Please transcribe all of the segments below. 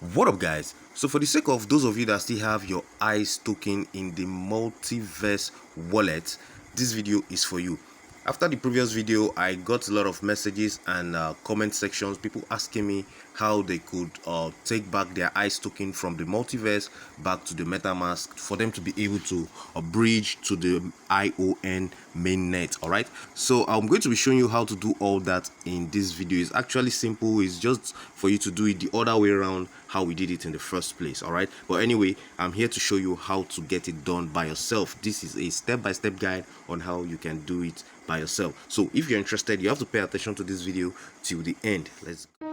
What up, guys? So for the sake of those of you that still have your ICE token in the Multiverse wallet, this video is for you. After the previous video, I got a lot of messages and comment sections, people asking me how they could take back their ICE token from the Multiverse back to the Metamask for them to be able to bridge to the ION mainnet. All right, so I'm going to be showing you how to do all that in this video. It's actually simple. It's just for you to do it the other way around how we did it in the first place. All right, but anyway, I'm here to show you how to get it done by yourself. This is a step-by-step guide on how you can do it by yourself. So if you're interested, you have to pay attention to this video till the end. Let's go.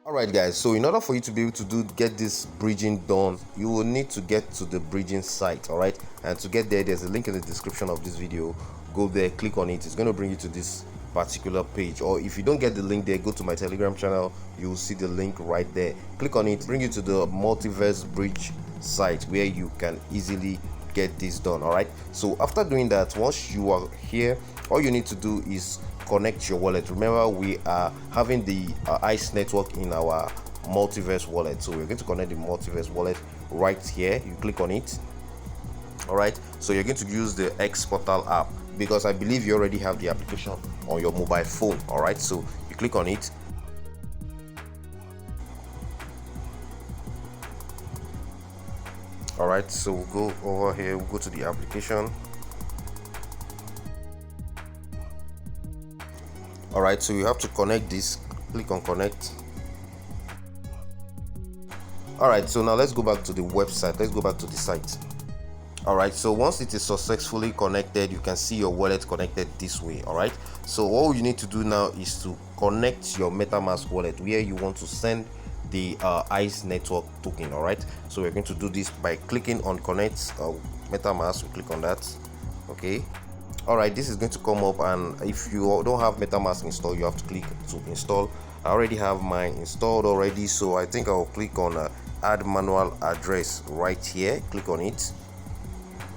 Alright guys, so in order for you to be able to get this bridging done, you will need to get to the bridging site. Alright, and to get there's a link in the description of this video. Go there, click on it. It's going to bring you to this particular page, or if you don't get the link there, go to my Telegram channel. You will see the link right there. Click on it, bring you to the Multiverse bridge site where you can easily get this done. All right, so after doing that, once you are here, all you need to do is connect your wallet. Remember, we are having the ICE network in our Multiverse wallet, so we're going to connect the Multiverse wallet right here. You click on it. All right, so you're going to use the xPortal app, because I believe you already have the application on your mobile phone. All right, so you click on it. All right, so we'll go over here, we'll go to the application. All right, so you have to connect this. Click on connect. All right, so now let's go back to the website. Let's go back to the site. All right, so once it is successfully connected, you can see your wallet connected this way. All right, so all you need to do now is to connect your Metamask wallet where you want to send the ICE network token. All right, so we're going to do this by clicking on connect Metamask. We click on that. Okay, all right, this is going to come up, and if you don't have Metamask installed, you have to click to install. I already have mine installed already, so I think I'll click on add manual address right here. Click on it.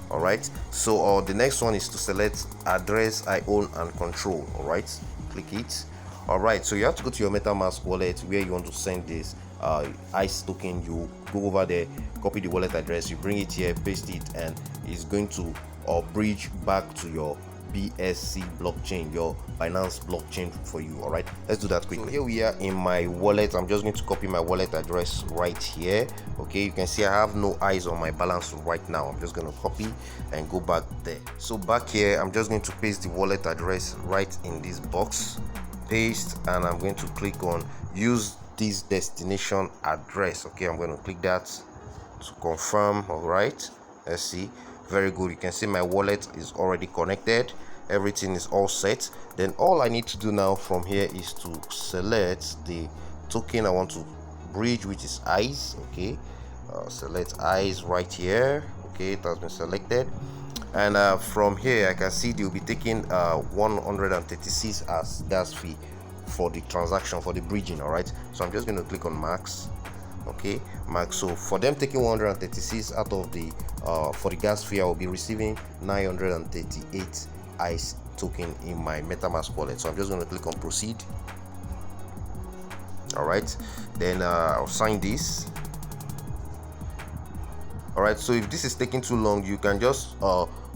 All right, so the next one is to select address I own and control. All right, click it. All right, so you have to go to your Metamask wallet where you want to send this ICE token. You go over there, copy the wallet address, you bring it here, paste it, and it's going to bridge back to your BSC blockchain, your Binance blockchain for you. All right, let's do that quickly. So here we are in my wallet. I'm just going to copy my wallet address right here. Okay, you can see I have no eyes on my balance right now. I'm just going to copy and go back there. So back here, I'm just going to paste the wallet address right in this box. Paste, and I'm going to click on use this destination address. Okay, I'm going to click that to confirm. All right, let's see. Very good. You can see my wallet is already connected. Everything is all set. Then all I need to do now from here is to select the token I want to bridge, which is ICE. Okay, select ICE right here. Okay, it has been selected, and from here I can see they'll be taking 136 as gas fee for the transaction, for the bridging. All right, so I'm just going to click on max. Okay, max. So for them taking 136 out of the for the gas fee, I will be receiving 938 ICE token in my Metamask wallet. So I'm just going to click on proceed. All right, then I'll sign this. All right, so if this is taking too long, you can just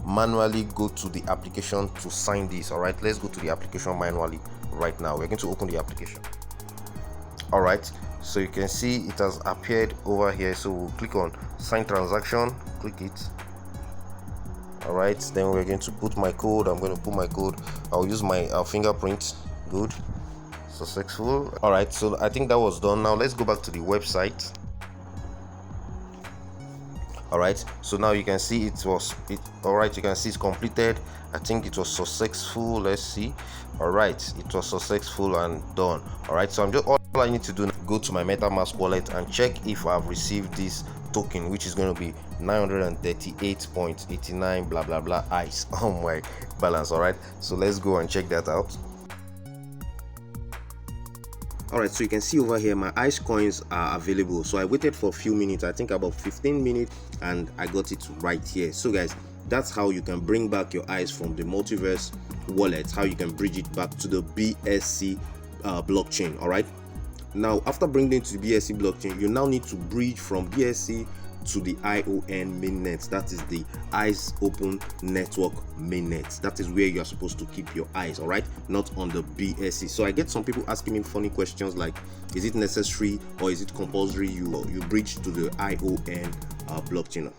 manually go to the application to sign this. All right, let's go to the application manually right now. We're going to open the application. All right, so you can see it has appeared over here. So we'll click on sign transaction, click it. All right, then we're going to put my code. I'm going to put my code. I'll use my fingerprint. Good, successful. All right, so I think that was done. Now let's go back to the website. All right, so now you can see all right, you can see it's completed. I think it was successful. Let's see. All right, it was successful and done. All right, so all I need to do now, go to my Metamask wallet and check if I've received this token, which is going to be 938.89 blah blah blah ICE on my balance. All right, so let's go and check that out. All right, so you can see over here my ICE coins are available. So I waited for a few minutes, I think about 15 minutes, and I got it right here. So guys, that's how you can bring back your ICE from the Multiverse wallet, how you can bridge it back to the BSC blockchain. All right, Now after bringing it to the BSC blockchain, you now need to bridge from BSC to the ION mainnet. That is the eyes open network mainnet. That is where you're supposed to keep your eyes, all right, not on the BSC. So I get some people asking me funny questions like, is it necessary or is it compulsory you bridge to the ION blockchain?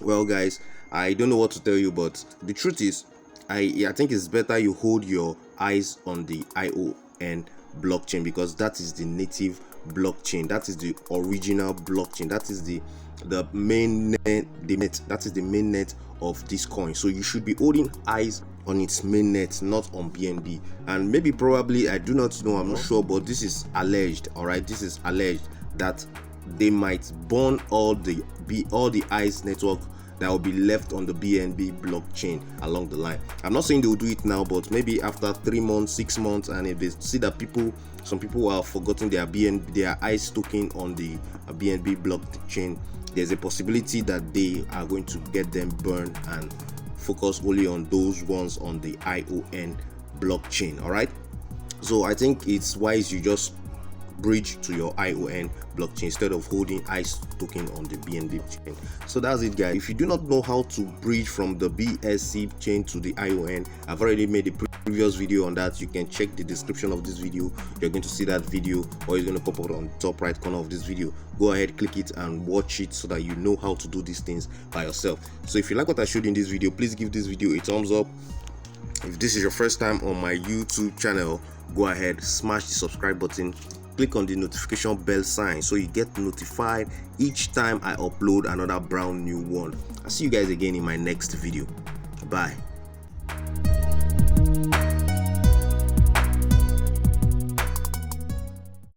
Well guys, I don't know what to tell you, but the truth is I think it's better you hold your eyes on the ION blockchain, because that is the native blockchain, that is the original blockchain, that is the main net, that is the main net of this coin. So you should be holding eyes on its main net, not on BNB. And maybe probably, I do not know, I'm not sure, but this is alleged, all right, this is alleged that they might burn all the eyes network that will be left on the BNB blockchain along the line. I'm not saying they will do it now, but maybe after 3 months, 6 months, and if they see that some people are forgotten their eyes token on the BNB blockchain, there's a possibility that they are going to get them burned and focus only on those ones on the ION blockchain. All right, so I think it's wise you just bridge to your ION blockchain instead of holding ICE token on the BNB chain. So that's it guys. If you do not know how to bridge from the BSC chain to the ION, I've already made a previous video on that. You can check the description of this video. You're going to see that video, or it's going to pop up on the top right corner of this video. Go ahead, click it and watch it so that you know how to do these things by yourself. So if you like what I showed in this video, please give this video a thumbs up. If this is your first time on my YouTube channel, go ahead, smash the subscribe button, click on the notification bell sign so you get notified each time I upload another brand new one. I'll see you guys again in my next video. Bye.